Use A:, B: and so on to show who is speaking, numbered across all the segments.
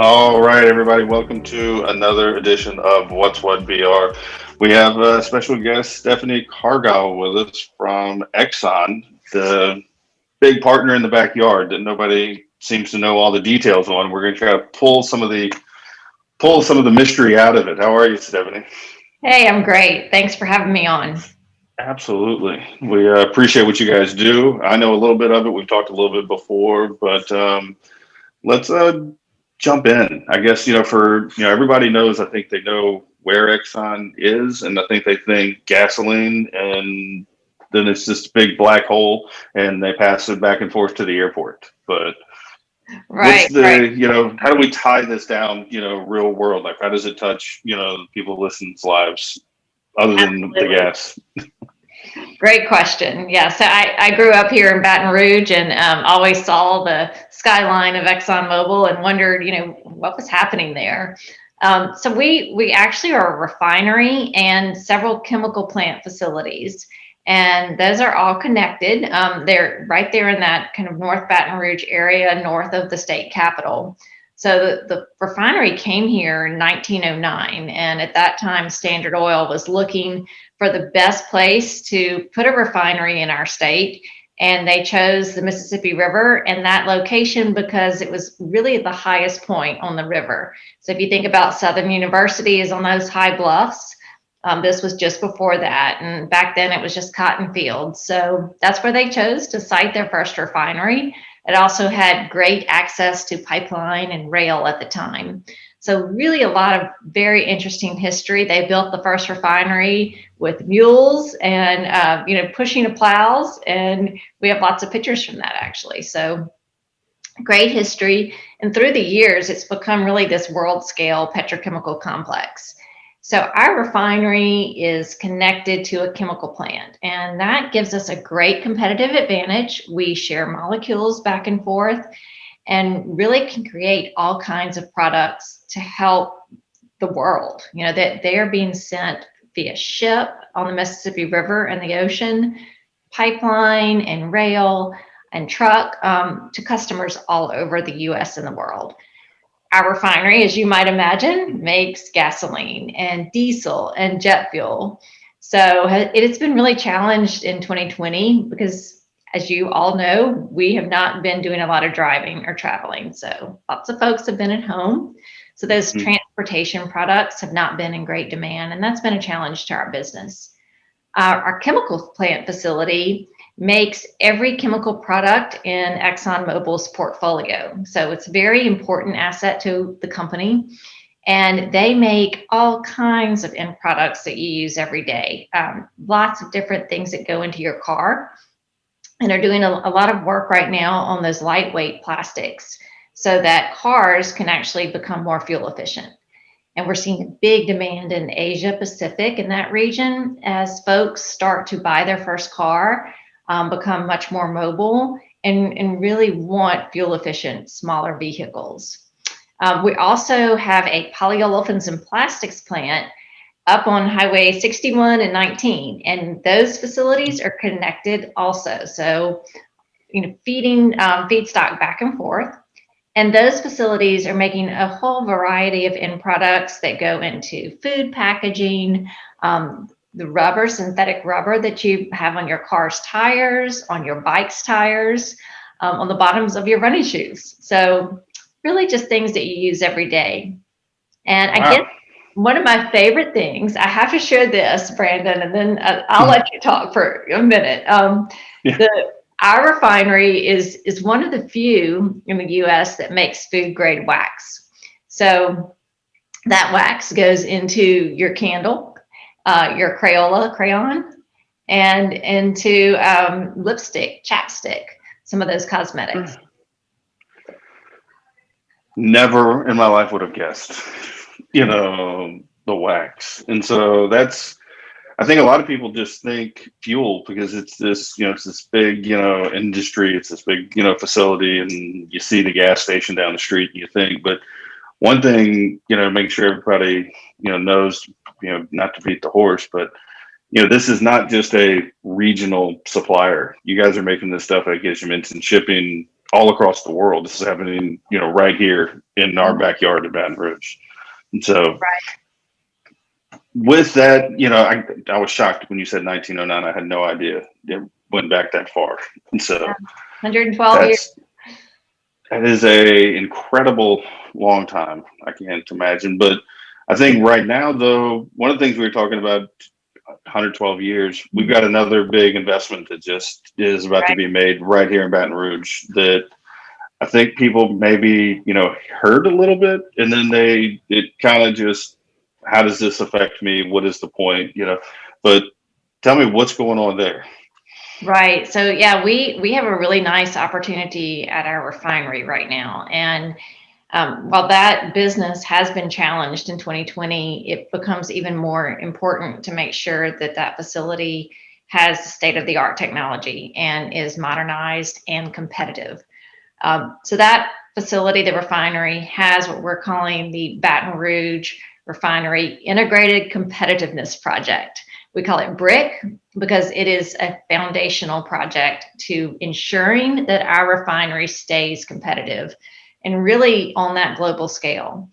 A: All right, everybody, welcome to another edition of What's What VR. We have a special guest, Stephanie Cargile, with us from Exxon, the big partner in the backyard that nobody seems to know all the details on. We're going to try to pull some of the mystery out of it. How are you, Stephanie?
B: Hey, I'm great. Thanks for having me on.
A: Absolutely. We appreciate what you guys do. I know a little bit of it. We've talked a little bit before, but let's jump in. I guess for everybody knows. I think they know where Exxon is, and I think they think gasoline, and then it's this big black hole, and they pass it back and forth to the airport. But what's
B: Right, right.
A: the how do we tie this down? Real world. Like how does it touch people listening's lives other than the
B: Absolutely.
A: gas?
B: Great question. Yeah, so I grew up here in Baton Rouge and always saw the skyline of Exxonmobil and wondered, what was happening there. So we actually are a refinery and several chemical plant facilities, and those are all connected. They're right there in that kind of North Baton Rouge area, north of the state capitol. So the refinery came here in 1909, and at that time, Standard Oil was looking for the best place to put a refinery in our state. And they chose the Mississippi River and that location because it was really the highest point on the river. So if you think about Southern University is on those high bluffs, this was just before that. And back then it was just cotton fields. So that's where they chose to site their first refinery. It also had great access to pipeline and rail at the time. So really a lot of very interesting history. They built the first refinery with mules and pushing the plows, and we have lots of pictures from that actually. So great history, and through the years, it's become really this world scale petrochemical complex. So our refinery is connected to a chemical plant, and that gives us a great competitive advantage. We share molecules back and forth and really can create all kinds of products to help the world. That they are being sent via ship on the Mississippi River and the ocean, pipeline and rail and truck to customers all over the US and the world. Our refinery, as you might imagine, makes gasoline and diesel and jet fuel. So it has been really challenged in 2020 because, as you all know, we have not been doing a lot of driving or traveling. So lots of folks have been at home. So those
A: Hmm.
B: transportation products have not been in great demand, and that's been a challenge to our business. Our chemical plant facility makes every chemical product in ExxonMobil's portfolio. So it's a very important asset to the company. And they make all kinds of end products that you use every day. Lots of different things that go into your car. And they're doing a lot of work right now on those lightweight plastics so that cars can actually become more fuel efficient. And we're seeing a big demand in Asia Pacific in that region as folks start to buy their first car, become much more mobile, and really want fuel efficient, smaller vehicles. We also have a polyolefins and plastics plant up on Highway 61 and 19, and those facilities are connected also. So, feeding feedstock back and forth. And those facilities are making a whole variety of end products that go into food packaging, the rubber, synthetic rubber that you have on your car's tires, on your bike's tires, on the bottoms of your running shoes. So, really just things that you use every day. And I guess
A: Wow.
B: one of my favorite things, I have to share this, Brandon, and then I'll let you talk for a minute.
A: Yeah.
B: The Our refinery is one of the few in the U.S. that makes food grade wax. So that wax goes into your candle, your Crayola crayon, and into lipstick, chapstick, some of those cosmetics.
A: Never in my life would have guessed, the wax. And so that's, I think a lot of people just think fuel because it's this big, industry, it's this big, facility, and you see the gas station down the street and you think, but one thing, make sure everybody, knows, not to beat the horse, but this is not just a regional supplier. You guys are making this stuff, I guess you mentioned shipping all across the world. This is happening, right here in our
B: Mhm.
A: backyard in Baton Rouge. And so
B: Right.
A: with that, I was shocked when you said 1909. I had no idea it went back that far. And
B: Yeah.
A: so
B: 112 years.
A: that's that is a incredible long time. I can't imagine. But I think right now, though, one of the things we were talking about, 112 years, we've got another big investment that just is about to
B: Right.
A: be made right here in Baton Rouge that I think people maybe, heard a little bit, and then it kind of just, how does this affect me? What is the point? But tell me what's going on there.
B: Right. So yeah, we have a really nice opportunity at our refinery right now, and while that business has been challenged in 2020, it becomes even more important to make sure that that facility has state-of-the-art technology and is modernized and competitive. So that facility, the refinery, has what we're calling the Baton Rouge Refinery Integrated Competitiveness Project. We call it BRIC because it is a foundational project to ensuring that our refinery stays competitive and really on that global scale.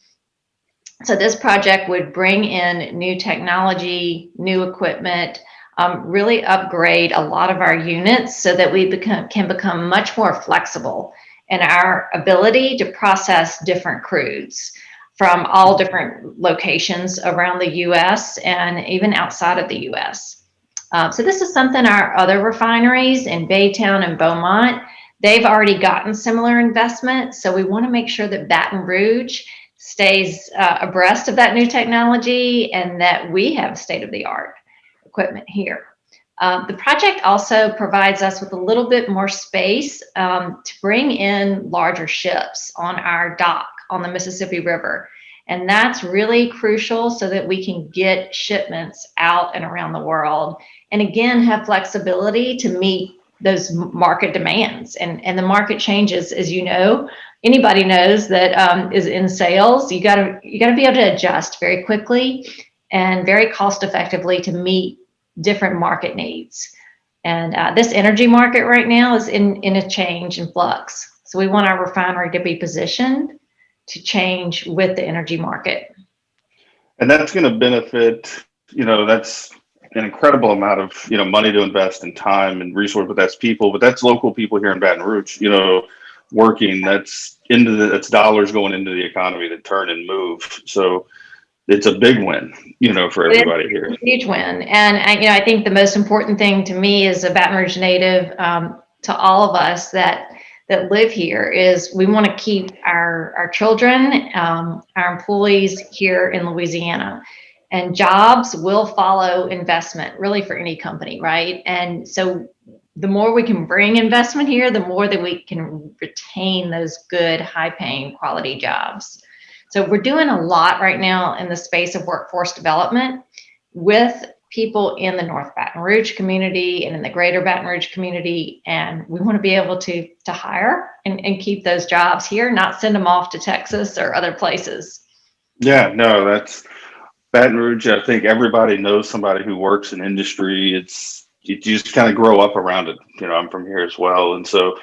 B: So this project would bring in new technology, new equipment, really upgrade a lot of our units so that we can become much more flexible in our ability to process different crudes from all different locations around the US and even outside of the US. So this is something our other refineries in Baytown and Beaumont, they've already gotten similar investment. So we want to make sure that Baton Rouge stays abreast of that new technology and that we have state-of-the-art equipment here. The project also provides us with a little bit more space to bring in larger ships on our dock on the Mississippi River. And that's really crucial so that we can get shipments out and around the world. And again, have flexibility to meet those market demands. And the market changes, as you know, anybody knows that is in sales. You gotta be able to adjust very quickly and very cost effectively to meet different market needs. And this energy market right now is in a change and flux. So we want our refinery to be positioned to change with the energy market.
A: And that's going to benefit, that's an incredible amount of, money to invest in time and resource, but that's people, but that's local people here in Baton Rouge, working, that's dollars going into the economy that turn and move. So it's a big win, for everybody here.
B: It's a huge win. And I think the most important thing to me as a Baton Rouge native, to all of us that live here, is we want to keep our children, our employees here in Louisiana. And jobs will follow investment, really, for any company, right? And so the more we can bring investment here, the more that we can retain those good, high-paying, quality jobs. So we're doing a lot right now in the space of workforce development with people in the North Baton Rouge community and in the greater Baton Rouge community. And we want to be able to hire and keep those jobs here, not send them off to Texas or other places.
A: Yeah, no, that's Baton Rouge. I think everybody knows somebody who works in industry. You just kind of grow up around it. I'm from here as well. And so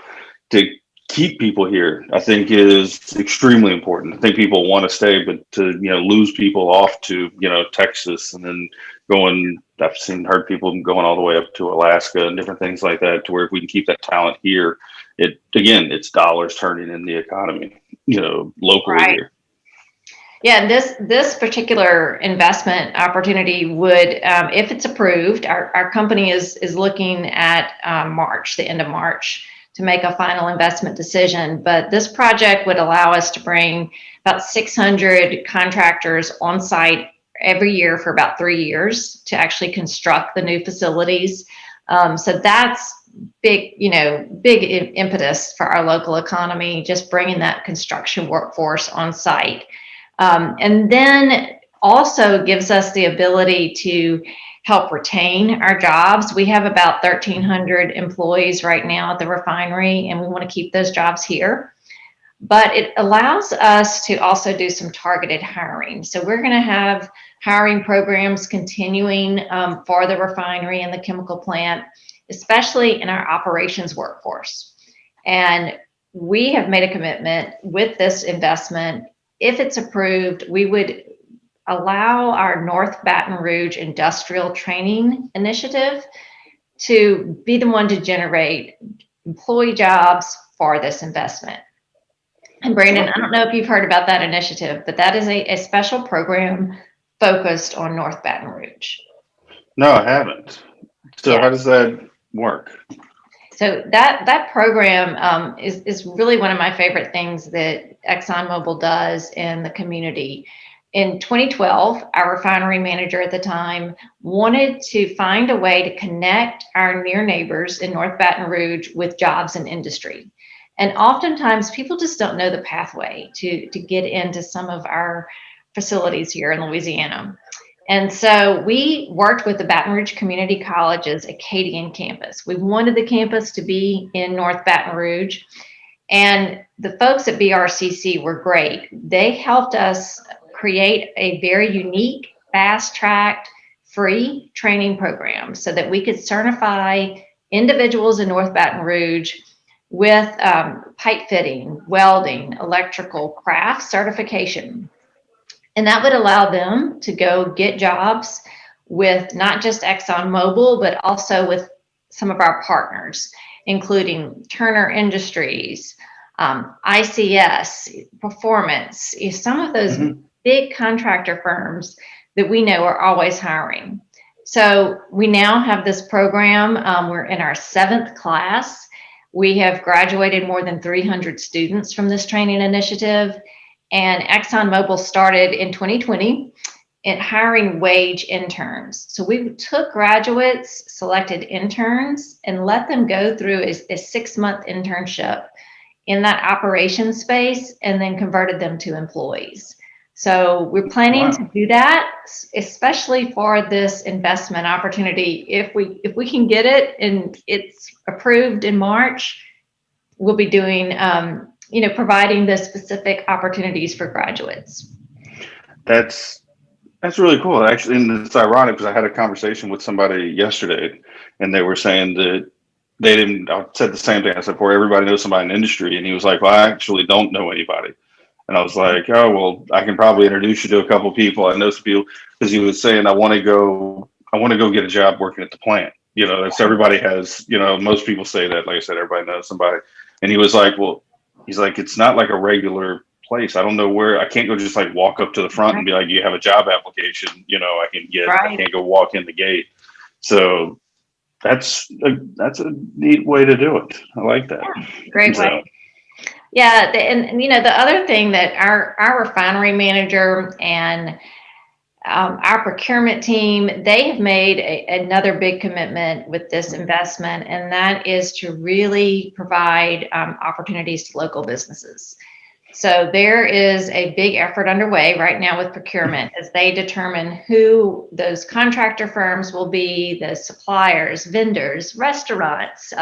A: to keep people here, I think is extremely important. I think people want to stay, but to, lose people off to, Texas and then I've heard people going all the way up to Alaska and different things like that, to where if we can keep that talent here, it's dollars turning in the economy, locally
B: Right.
A: here.
B: Yeah, this particular investment opportunity would, if it's approved, our company is looking at March, the end of March, to make a final investment decision. But this project would allow us to bring about 600 contractors on site every year for about 3 years to actually construct the new facilities. So that's big impetus for our local economy, just bringing that construction workforce on site. And then also gives us the ability to help retain our jobs. We have about 1,300 employees right now at the refinery, and we want to keep those jobs here. But it allows us to also do some targeted hiring. So we're going to have hiring programs continuing for the refinery and the chemical plant, especially in our operations workforce. And we have made a commitment with this investment. If it's approved, we would allow our North Baton Rouge Industrial Training Initiative to be the one to generate employee jobs for this investment. And Brandon, I don't know if you've heard about that initiative, but that is a special program focused on North Baton Rouge.
A: No, I haven't. So how does that work?
B: So that program is really one of my favorite things that Exxonmobil does in the community. In 2012, our refinery manager at the time wanted to find a way to connect our near neighbors in North Baton Rouge with jobs and industry. And oftentimes people just don't know the pathway to get into some of our facilities here in Louisiana. And so we worked with the Baton Rouge Community College's Acadian campus. We wanted the campus to be in North Baton Rouge. And the folks at BRCC were great. They helped us create a very unique, fast-tracked, free training program so that we could certify individuals in North Baton Rouge with pipe fitting, welding, electrical, craft certification. And that would allow them to go get jobs with not just ExxonMobil, but also with some of our partners, including Turner Industries, ICS, Performance, some of those big contractor firms that we know are always hiring. So we now have this program. We're in our 7th class. We have graduated more than 300 students from this training initiative. And ExxonMobil started in 2020 in hiring wage interns. So we took graduates, selected interns, and let them go through a 6-month internship in that operations space and then converted them to employees. So we're planning to do that, especially for this investment opportunity. If we can get it and it's approved in March, we'll be doing providing the specific opportunities for graduates.
A: That's really cool. Actually, and it's ironic because I had a conversation with somebody yesterday, and they were saying that they didn't. I said the same thing. I said, "For everybody knows somebody in the industry," and he was like, "Well, I actually don't know anybody." And I was like, "Oh, well, I can probably introduce you to a couple of people. I know some people," because he was saying, "I want to go get a job working at the plant." That's everybody has. Most people say that. Like I said, everybody knows somebody. And he was like, "Well." He's like, it's not like a regular place. I don't know where. I can't go just like walk up to the front and be like, you have a job application. I can't go walk in the gate. So that's a neat way to do it. I like that.
B: Yeah, great way. Yeah, and the other thing that our refinery manager and our procurement team, they have made another big commitment with this investment, and that is to really provide opportunities to local businesses. So there is a big effort underway right now with procurement as they determine who those contractor firms will be, the suppliers, vendors, restaurants,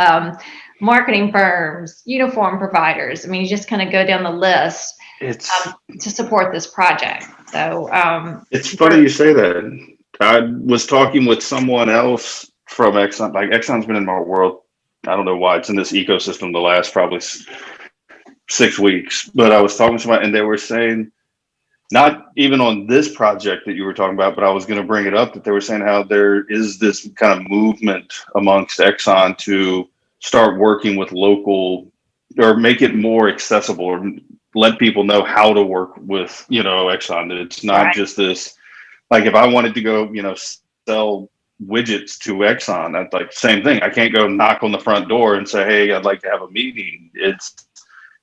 B: marketing firms, uniform providers. I mean, you just kind of go down the list to support this project. So
A: it's funny you say that. I was talking with someone else from Exxon. Like Exxon's been in my world. I don't know why it's in this ecosystem the last probably 6 weeks. But I was talking to somebody, and they were saying, not even on this project that you were talking about, but I was going to bring it up, that they were saying how there is this kind of movement amongst Exxon to start working with local, or make it more accessible, or let people know how to work with, Exxon. It's not just this, like if I wanted to go, sell widgets to Exxon, that's like same thing. I can't go knock on the front door and say, hey, I'd like to have a meeting.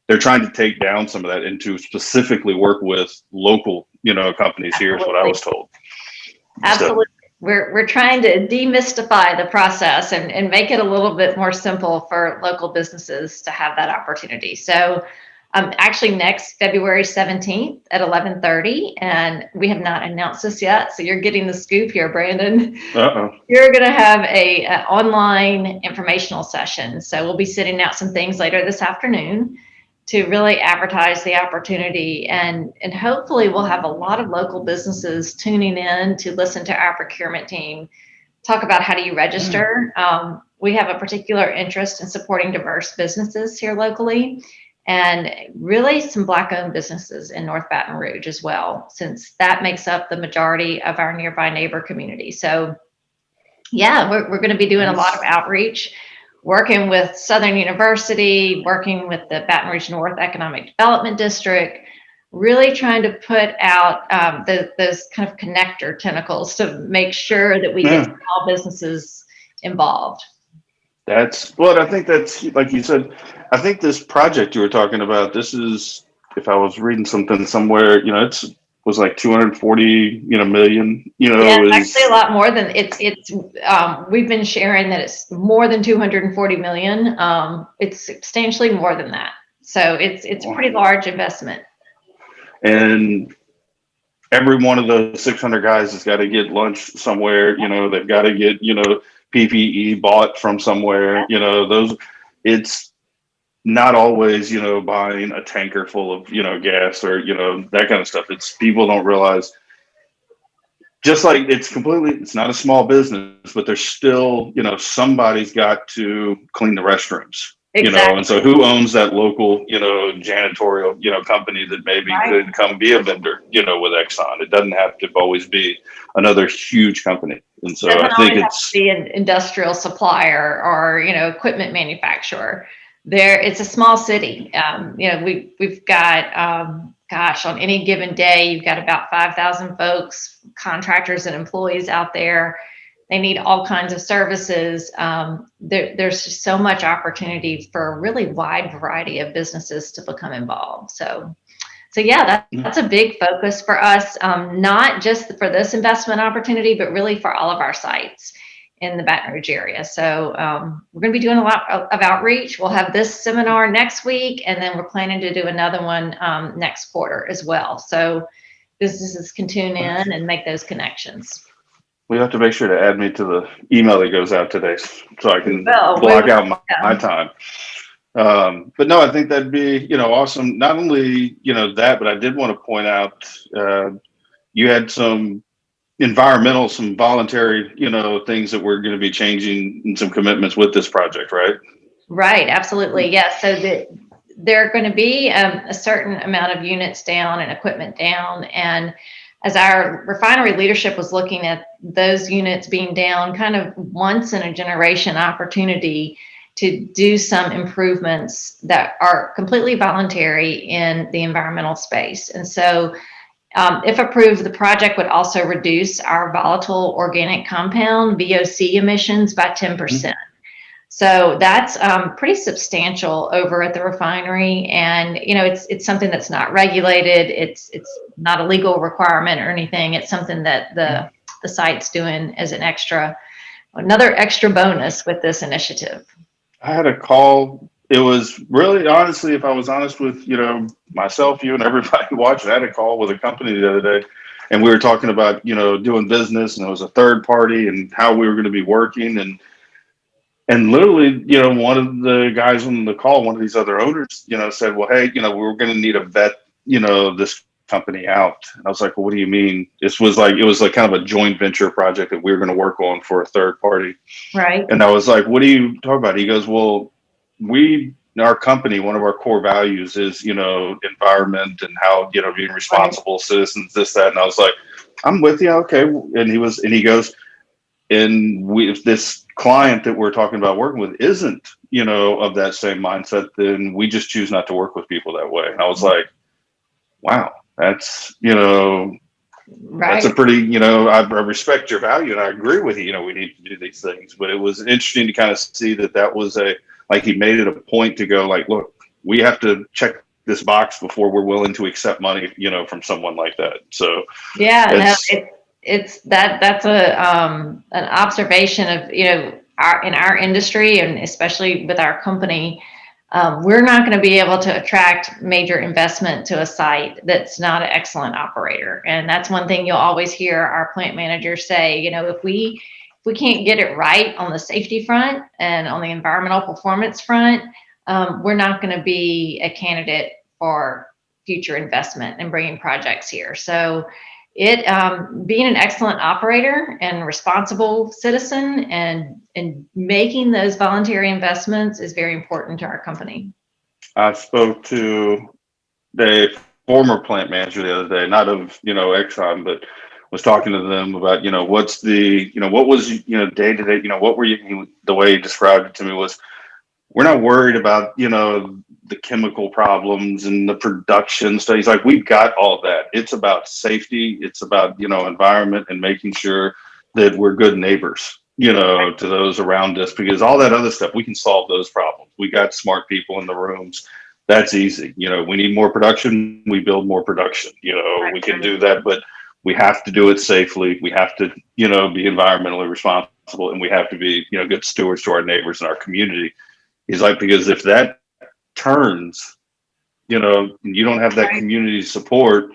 A: They're trying to take down some of that and to specifically work with local, companies. Here's what I was told.
B: Absolutely. So, we're trying to demystify the process and make it a little bit more simple for local businesses to have that opportunity. So actually next February 17th at 11:30, and we have not announced this yet, so you're getting the scoop here, Brandon. You're going to have a online informational session. So we'll be sending out some things later this afternoon to really advertise the opportunity, and hopefully we'll have a lot of local businesses tuning in to listen to our procurement team talk about how do you register. We have a particular interest in supporting diverse businesses here locally. and really some Black-owned businesses in North Baton Rouge as well, since that makes up the majority of our nearby neighbor community. So yeah, we're going to be doing a lot of outreach, working with Southern University, working with the Baton Rouge North Economic Development District, really trying to put out those kind of connector tentacles to make sure that we get small businesses involved.
A: That's what I think. That's like you said. I think this project you were talking about, this is, if I was reading something somewhere, it's was like 240, million,
B: Yeah, it's
A: is
B: actually a lot more than it's we've been sharing that it's more than 240 million. It's substantially more than that. So it's a pretty large investment.
A: And every one of the 600 guys has got to get lunch somewhere. They've got to get, PPE bought from somewhere. Those, it's not always, buying a tanker full of, gas or, that kind of stuff. It's people don't realize, just like it's not a small business, but there's still, somebody's got to clean the restrooms.
B: Exactly.
A: And so who owns that local, janitorial, company that maybe could come be a vendor, with Exxon? It doesn't have to always be another huge company. And so I think it's
B: the industrial supplier or, equipment manufacturer. It's a small city. We've got, gosh, on any given day, you've got about 5,000 folks, contractors and employees out there. They need all kinds of services. There's just so much opportunity for a really wide variety of businesses to become involved. So yeah, that's a big focus for us, not just for this investment opportunity, but really for all of our sites in the Baton Rouge area. So we're going to be doing a lot of outreach. We'll have this seminar next week, and then we're planning to do another one next quarter as well. So businesses can tune in and make those connections.
A: We have to make sure to add me to the email that goes out today so I can block out my time. But no, I think that'd be, awesome. Not only, that, but I did want to point out, you had some some voluntary, things that we're going to be changing and some commitments with this project, right?
B: Right. Absolutely. Yes. So there are going to be a certain amount of units down and equipment down. And as our refinery leadership was looking at those units being down, kind of once in a generation opportunity to do some improvements that are completely voluntary in the environmental space. And so if approved, the project would also reduce our volatile organic compound, VOC emissions, by 10%. So that's pretty substantial over at the refinery. And, it's something that's not regulated. It's not a legal requirement or anything. It's something that the site's doing as another extra bonus with this initiative.
A: I had a call. It was really, honestly, if I was honest with, myself, you and everybody watching, I had a call with a company the other day, and we were talking about, doing business, and it was a third party and how we were going to be working. And literally, one of the guys on the call, one of these other owners, said, well, hey, we're going to need to vet, this company out. And I was like, well, what do you mean? It was like kind of a joint venture project that we were going to work on for a third party.
B: Right.
A: And I was like, what do you talk about? He goes, well, our company, one of our core values is, environment and how, being responsible citizens, this, that. And I was like, I'm with you. Okay. And he goes, if this client that we're talking about working with isn't, of that same mindset, then we just choose not to work with people that way. And I was like, wow, that's,
B: right.
A: That's a pretty, I respect your value and I agree with you, we need to do these things. But it was interesting to kind of see that was he made it a point to go like, look, we have to check this box before we're willing to accept money, from someone like that. So
B: yeah, that's an observation of, in our industry, and especially with our company, we're not going to be able to attract major investment to a site that's not an excellent operator. And that's one thing you'll always hear our plant managers say, if we can't get it right on the safety front and on the environmental performance front, we're not going to be a candidate for future investment and bringing projects here. So being an excellent operator and responsible citizen and making those voluntary investments is very important to our company.
A: I spoke to the former plant manager the other day, not of, Exxon, but was talking to them about, what's the, what was, day to day, what were you, the way he described it to me was, we're not worried about, the chemical problems and the production stuff. He's like, we've got all that. It's about safety. It's about, environment and making sure that we're good neighbors, to those around us, because all that other stuff, we can solve those problems. We got smart people in the rooms. That's easy. We need more production. We build more production. We can do that, but we have to do it safely. We have to, be environmentally responsible, and we have to be, good stewards to our neighbors and our community. He's like, because if that turns, you don't have that community support,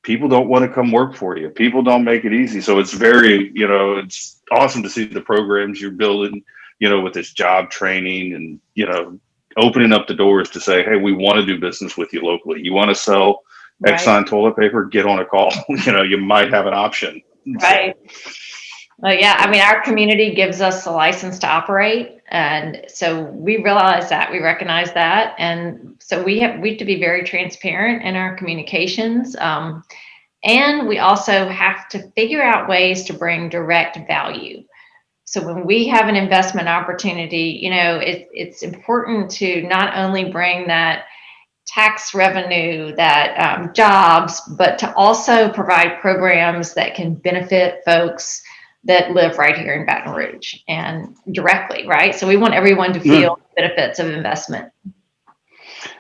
A: people don't want to come work for you. People don't make it easy. So it's very, it's awesome to see the programs you're building, with this job training and, opening up the doors to say, hey, we want to do business with you locally. You want to sell Exxon toilet paper? Get on a call. You might have an option.
B: Right. Well, yeah, I mean, our community gives us the license to operate. And so we realize that, we recognize that. And so we have to be very transparent in our communications. And we also have to figure out ways to bring direct value. So when we have an investment opportunity, it's important to not only bring that tax revenue, that jobs, but to also provide programs that can benefit folks that live right here in Baton Rouge and directly, right? So we want everyone to feel the benefits of investment.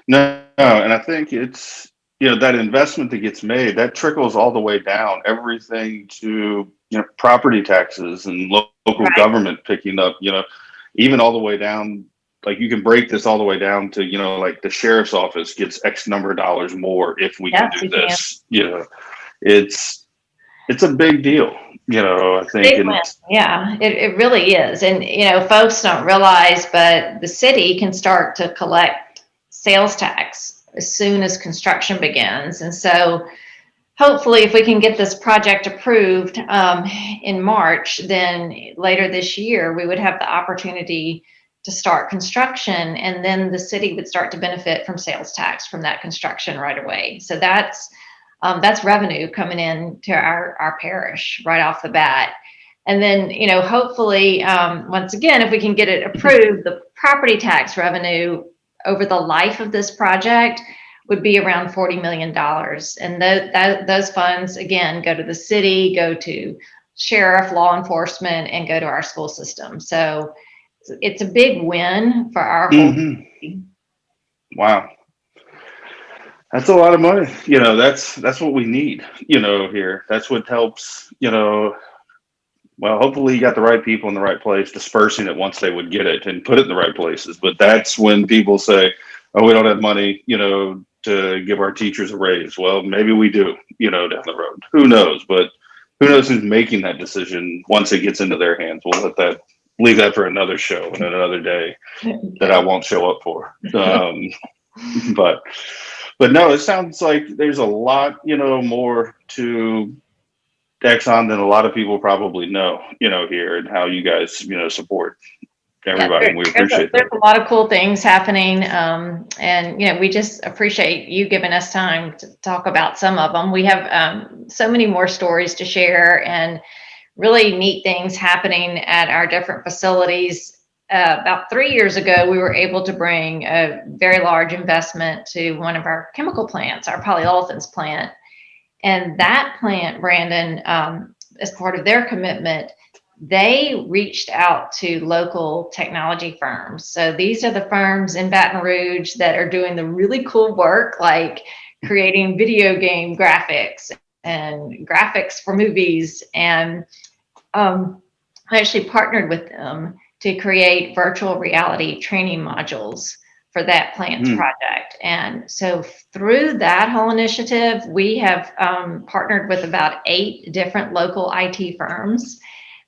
A: No, and I think it's, that investment that gets made, that trickles all the way down, everything to, property taxes and local government picking up, even all the way down. Like, you can break this all the way down to, like the sheriff's office gets X number of dollars more if we can do this. It's a big deal, I think.
B: Yeah, it really is. And, folks don't realize, but the city can start to collect sales tax as soon as construction begins. And so hopefully if we can get this project approved in March, then later this year, we would have the opportunity to start construction, and then the city would start to benefit from sales tax from that construction right away. So that's revenue coming in to our parish right off the bat. And then, hopefully, once again, if we can get it approved, the property tax revenue over the life of this project would be around $40 million. And those funds, again, go to the city, go to sheriff, law enforcement, and go to our school system. So it's a big win for our whole community.
A: Wow. That's a lot of money. That's what we need, here. That's what helps, well, hopefully you got the right people in the right place dispersing it once they would get it and put it in the right places. But that's when people say, oh, we don't have money, to give our teachers a raise. Well, maybe we do, down the road. Who knows? But who knows who's making that decision once it gets into their hands. We'll leave that for another show and another day that I won't show up for. But no, it sounds like there's a lot, more to Exxon than a lot of people probably know, here, and how you guys, support everybody.
B: Yeah,
A: We appreciate that.
B: There's a lot of cool things happening. And, we just appreciate you giving us time to talk about some of them. We have so many more stories to share and really neat things happening at our different facilities. About 3 years ago, we were able to bring a very large investment to one of our chemical plants, our polyolefins plant. And that plant, Brandon, as part of their commitment, they reached out to local technology firms. So these are the firms in Baton Rouge that are doing the really cool work, like creating video game graphics and graphics for movies. And I actually partnered with them to create virtual reality training modules for that plant's project. And so through that whole initiative, we have partnered with about 8 different local IT firms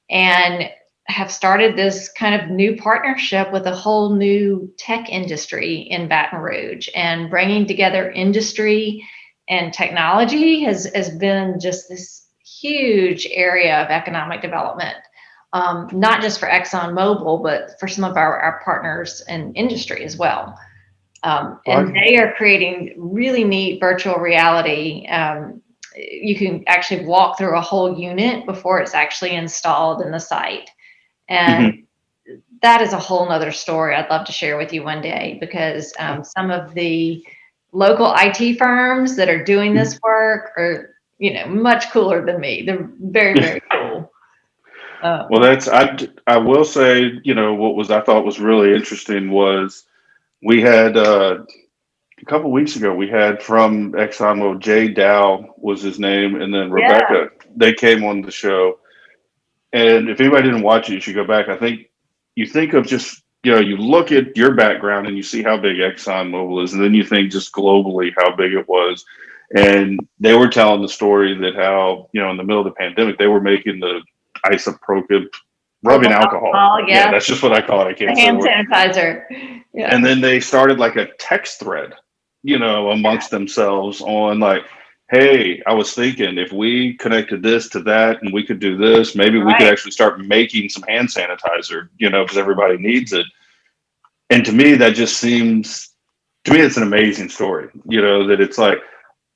B: and have started this kind of new partnership with a whole new tech industry in Baton Rouge. And bringing together industry and technology has been just this huge area of economic development. Not just for Exxonmobil, but for some of our partners in industry as well. And they are creating really neat virtual reality. You can actually walk through a whole unit before it's actually installed in the site. And that is a whole nother story I'd love to share with you one day, because some of the local IT firms that are doing this work are, much cooler than me. They're very, very cool.
A: Well, I will say, what I thought was really interesting was we had, a couple weeks ago, we had from Exxonmobil, Jay Dow was his name, and then Rebecca, they came on the show. And if anybody didn't watch it, you should go back. I think you think of just, you look at your background and you see how big ExxonMobil is, and then you think just globally how big it was. And they were telling the story that how, in the middle of the pandemic, they were making the isopropyl rubbing alcohol. Yeah, that's just what I call it. I can't say
B: hand sanitizer. Yeah.
A: And then they started like a text thread, amongst themselves on like, hey, I was thinking if we connected this to that and we could do this, maybe we could actually start making some hand sanitizer, because everybody needs it. And to me, that just seems, it's an amazing story, that it's like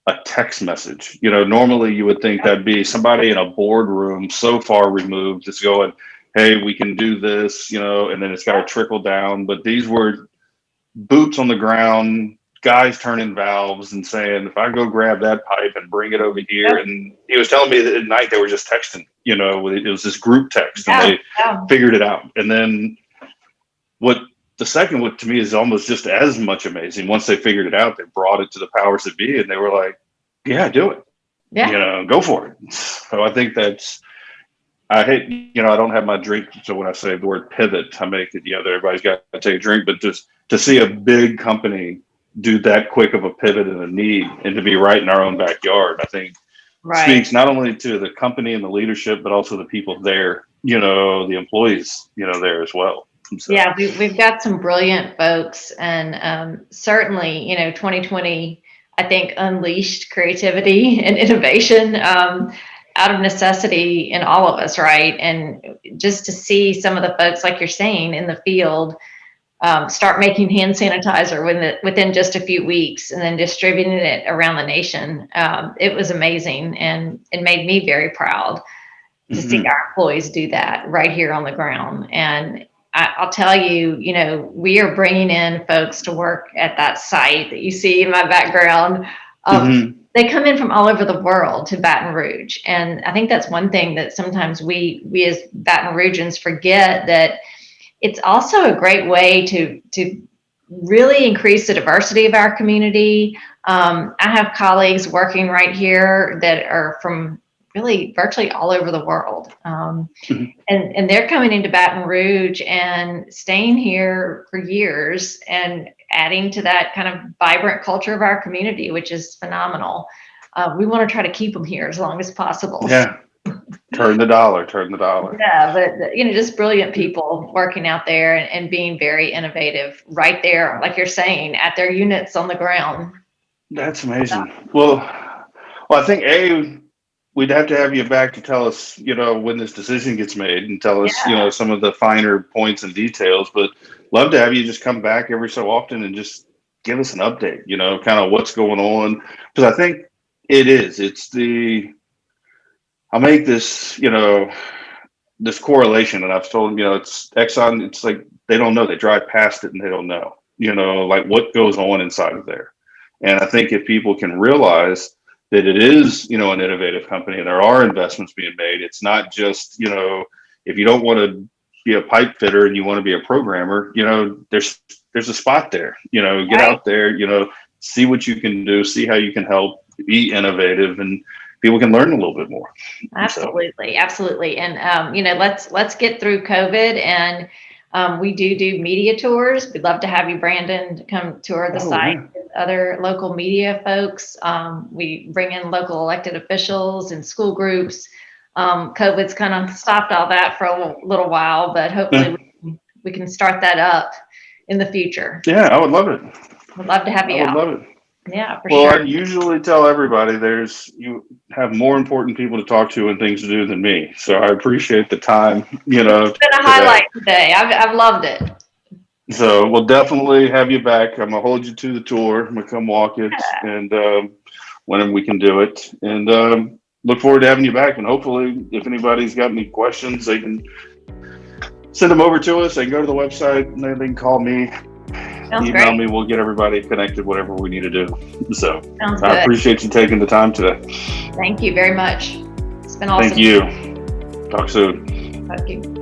A: a text message. Normally you would think that'd be somebody in a boardroom so far removed that's going, hey, we can do this, and then it's got to trickle down. But these were boots on the ground, guys turning valves and saying, if I go grab that pipe and bring it over here. And he was telling me that at night they were just texting, it was this group text and they figured it out. And then the second, what to me is almost just as much amazing, once they figured it out, they brought it to the powers that be and they were like, yeah, do it. Yeah. Go for it. So I think I hate, I don't have my drink. So when I say the word pivot, I make it, everybody's got to take a drink, but just to see a big company do that quick of a pivot and a need and to be right in our own backyard, I think speaks not only to the company and the leadership, but also the people there, the employees, there as well. So.
B: Yeah, we've got some brilliant folks, and certainly, 2020, I think, unleashed creativity and innovation out of necessity in all of us, right? And just to see some of the folks, like you're saying, in the field start making hand sanitizer within just a few weeks and then distributing it around the nation, it was amazing, and it made me very proud to see our employees do that right here on the ground. And I'll tell you, we are bringing in folks to work at that site that you see in my background. They come in from all over the world to Baton Rouge. And I think that's one thing that sometimes we as Baton Rougeans forget, that it's also a great way to really increase the diversity of our community. I have colleagues working right here that are from really virtually all over the world. And they're coming into Baton Rouge and staying here for years and adding to that kind of vibrant culture of our community, which is phenomenal. We want to try to keep them here as long as possible.
A: Yeah. Turn the dollar.
B: Yeah, but just brilliant people working out there and being very innovative right there, like you're saying, at their units on the ground.
A: That's amazing. Well, I think we'd have to have you back to tell us, when this decision gets made and tell us, some of the finer points and details, but love to have you just come back every so often and just give us an update, kind of what's going on. Because I think I'll make this, this correlation, and I've told them, it's Exxon, it's like, they don't know, they drive past it and they don't know, like what goes on inside of there. And I think if people can realize that it is, an innovative company and there are investments being made, it's not just, if you don't want to be a pipe fitter and you want to be a programmer, there's a spot there, get out there, see what you can do, see how you can help, be innovative, and people can learn a little bit more.
B: Absolutely. And let's get through COVID, and we do media tours. We'd love to have you, Brandon, to come tour the site with other local media folks. We bring in local elected officials and school groups. COVID's kind of stopped all that for a little while, but hopefully we can start that up in the future.
A: Yeah, I would love it.
B: We'd love to have you out.
A: I would love it.
B: Yeah, for
A: sure.
B: Well,
A: I usually tell everybody you have more important people to talk to and things to do than me. So I appreciate the time,
B: It's been a highlight today. I've loved it.
A: So we'll definitely have you back. I'm gonna hold you to the tour. I'm gonna come walk it, and whenever we can do it. And look forward to having you back. And hopefully, if anybody's got any questions, they can send them over to us. They can go to the website, and they can call me,
B: Sounds
A: email
B: great.
A: me. We'll get everybody connected, whatever we need to do. So
B: Sounds
A: I
B: good.
A: appreciate you taking the time today.
B: Thank you very much. It's been awesome.
A: Thank you. Talk soon.
B: Thank you.